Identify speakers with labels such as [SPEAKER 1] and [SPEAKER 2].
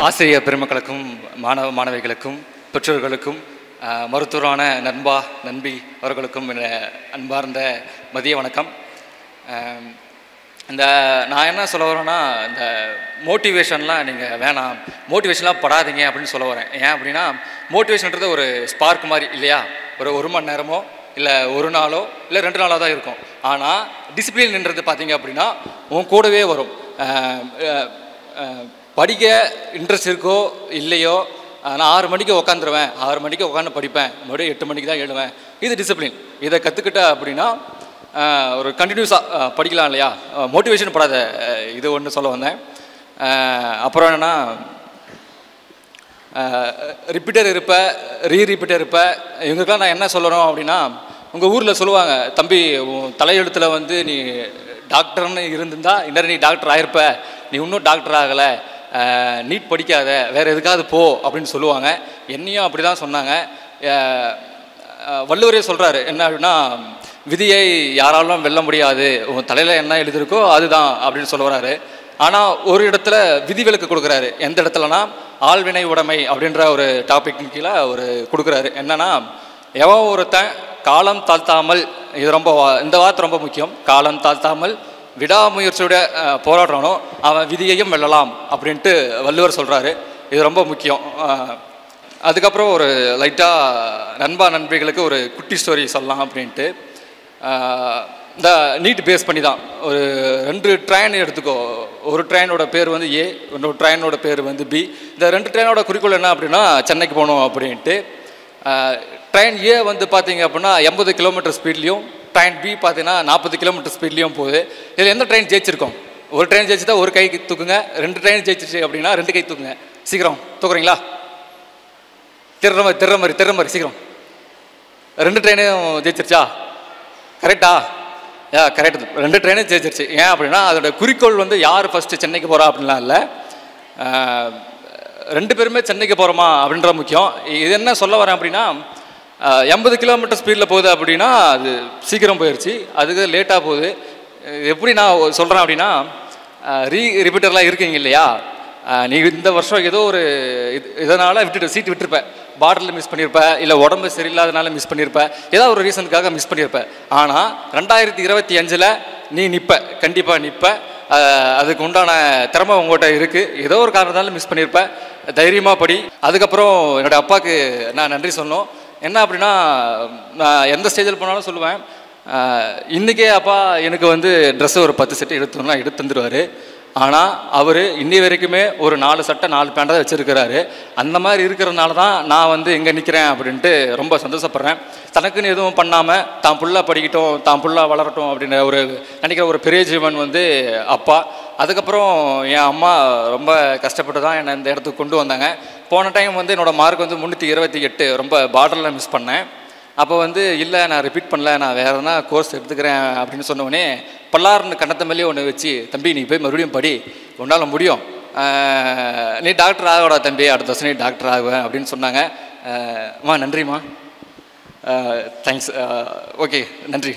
[SPEAKER 1] ஆசிரியர் பெருமக்களுக்கும் மாணவ மாணவிகளுக்கும் பெற்றோர்களுக்கும் மருத்துவரான நண்பா நண்பி அவர்களுக்கும் அன்பார்ந்த மதிய வணக்கம். நான் என்ன சொல்ல வரேன்னா, இந்த மோட்டிவேஷன்லாம் நீங்கள் வேணாம், மோட்டிவேஷன்லாம் படாதீங்க அப்படின்னு சொல்ல வரேன். ஏன் அப்படின்னா, மோட்டிவேஷன்ன்றது ஒரு ஸ்பார்க் மாதிரி இல்லையா? ஒரு மணி நேரமோ இல்லை ஒரு நாளோ இல்லை 2 நாளோ தான் இருக்கும். ஆனால் டிசிப்ளின்ன்றது பார்த்தீங்க அப்படின்னா உன் கூடவே வரும். படிக்க இன்ட்ரெஸ்ட் இருக்கோ இல்லையோ, நான் 6 மணிக்கு உட்காந்துருவேன், 6 மணிக்கு உட்காந்து படிப்பேன், மறுபடியும் 8 மணிக்கு தான் எழுவேன். இது டிசிப்ளின். இதை கற்றுக்கிட்ட அப்படின்னா ஒரு கண்டினியூஸாக படிக்கலாம் இல்லையா? மோட்டிவேஷன் படாத இது ஒன்று சொல்ல வந்தேன். அப்புறம் என்னென்னா, ரிப்பீட்டர் இருப்ப ரீரிப்பீட்டர் இருப்ப இவங்களுக்கெல்லாம் நான் என்ன சொல்லணும் அப்படின்னா, உங்கள் ஊரில் சொல்லுவாங்க, தம்பி தலையெழுத்தில் வந்து நீ டாக்டர்னு இருந்திருந்தா இன்னும் நீ டாக்டர் ஆகிருப்ப, நீ இன்னும் டாக்டர் ஆகலை, நீட் படிக்காத, வேறு எதுக்காவது போ அப்படின்னு சொல்லுவாங்க. என்னையும் அப்படி தான் சொன்னாங்க. வள்ளுவரே சொல்கிறாரு என்ன அப்படின்னா, விதியை யாராலும் வெல்ல முடியாது, உன் தலையில் என்ன எழுதியிருக்கோ அதுதான் அப்படின்னு சொல்ல வர்றாரு. ஆனால் ஒரு இடத்துல விதிவிலக்கு கொடுக்குறாரு. எந்த இடத்துலனா, ஆழ்வினை உடைமை அப்படின்ற ஒரு டாபிக் கீழே ஒரு கொடுக்குறாரு. என்னன்னா, எவன் ஒருத்தன் காலம் தாழ்த்தாமல், இது ரொம்ப இந்த வார்த்தை ரொம்ப முக்கியம், காலம் தாழ்த்தாமல் விடாமுயற்சியோட போராடுறானோ அவன் விதியையும் வெல்லலாம் அப்படின்ட்டு வள்ளுவர் சொல்கிறாரு. இது ரொம்ப முக்கியம். அதுக்கப்புறம் ஒரு லைட்டாக நண்பா நண்பிகளுக்கு ஒரு குட்டி ஸ்டோரி சொல்லலாம் அப்படின்ட்டு. இந்த நீட் பேஸ் பண்ணி தான் ஒரு 2 ட்ரெயின் எடுத்துக்கோ. ஒரு ட்ரெயினோட பேர் வந்து ஏ, இன்னொரு ட்ரெயினோட பேர் வந்து பி. இந்த 2 ட்ரெயினோட குறிக்கோள் என்ன அப்படின்னா, சென்னைக்கு போகணும் அப்படின்ட்டு. ட்ரெயின் ஏ வந்து பார்த்தீங்க அப்படின்னா 80 கிலோமீட்டர் ஸ்பீட்லேயும், ட்ரெயின் பி பார்த்தீங்கன்னா 40 கிலோமீட்டர் ஸ்பீட்லேயும் போகுது. இதில் எந்த ட்ரெயின் ஜெயிச்சிருக்கோம்? ஒரு ட்ரெயின் ஜெயிச்சுட்டா ஒரு கை தூக்குங்க, 2 ட்ரெயின் ஜெயிச்சிச்சு அப்படின்னா 2 கை தூக்குங்க. சீக்கிரம் தூக்குறீங்களா? திற மாதிரி சீக்கிரம். 2 ட்ரெயினும் ஜெயிச்சிருச்சா? கரெக்டா? கரெக்டு. 2 ட்ரெயினும் ஜெயிச்சிருச்சு. ஏன் அப்படின்னா, அதோட குறிக்கோள் வந்து யார் ஃபஸ்ட்டு சென்னைக்கு போகிறா அப்படின்லாம் இல்லை, 2 பேருமே சென்னைக்கு போகிறோமா அப்படின்ற முக்கியம். இது என்ன சொல்ல வரேன் அப்படின்னா, 80 கிலோமீட்டர் ஸ்பீடில் போகுது அப்படின்னா அது சீக்கிரம் போயிடுச்சு, அதுக்கு லேட்டாக போகுது. எப்படி நான் சொல்கிறேன் அப்படின்னா, ரிப்பீட்டர்லாம் இருக்கீங்க இல்லையா? நீ இந்த வருஷம் ஏதோ ஒரு இதனால் சீட்டு விட்டுருப்ப, பாட்டில் மிஸ் பண்ணியிருப்ப, இல்லை உடம்பு சரியில்லாதனால மிஸ் பண்ணியிருப்ப, ஏதாவது ஒரு ரீசனுக்காக மிஸ் பண்ணியிருப்ப. ஆனால் 2025 நீ நிற்ப, கண்டிப்பாக நிற்ப. அதுக்கு உண்டான திறமை உங்கள்கிட்ட இருக்குது. ஏதோ ஒரு காரணத்தால மிஸ் பண்ணியிருப்ப, தைரியமாக படி. அதுக்கப்புறம் என்னோடய அப்பாவுக்கு நான் நன்றி சொல்லணும். என்ன அப்படின்னா, நான் எந்த ஸ்டேஜில் போனாலும் சொல்லுவேன், இன்றைக்கே அப்பா எனக்கு வந்து ட்ரெஸ்ஸு ஒரு 10 செட்டு எடுத்து தந்துடுவார். ஆனால் அவர் இன்னி வரைக்குமே ஒரு 4 சட்டை 4 பேண்ட் தான் வச்சுருக்கிறாரு. அந்த மாதிரி இருக்கிறதுனால தான் நான் வந்து எங்கே நிற்கிறேன் அப்படின்ட்டு ரொம்ப சந்தோஷப்படுறேன். தனக்குன்னு எதுவும் பண்ணாமல் தான் புள்ளா படிக்கட்டும், தான் புள்ளா வளரட்டும் அப்படின்னு நினைக்கிற ஒரு பெரிய ஜீவன் வந்து அப்பா. அதுக்கப்புறம் என் அம்மா ரொம்ப கஷ்டப்பட்டு தான் என்னை இந்த இடத்துக்கு கொண்டு வந்தாங்க. போன டைம் வந்து என்னோடய மார்க் வந்து 328, ரொம்ப பார்டரில் மிஸ் பண்ணேன். அப்போ வந்து இல்லை, நான் ரிப்பீட் பண்ணல, நான் வேறு எதனா கோர்ஸ் எடுத்துக்கிறேன் அப்படின்னு சொன்னோடனே பல்லாருன்னு கண்ணத்தை மேலேயே ஒன்று வச்சு, தம்பி நீ போய் மறுபடியும் படி, உன்னால் முடியும், நீ டாக்டர் ஆகோடா தம்பி, அடுத்த வருஷம் நீ டாக்டர் ஆகுவேன் அப்படின்னு சொன்னாங்க. நன்றிம்மா, தேங்க்ஸ். ஓகே, நன்றி.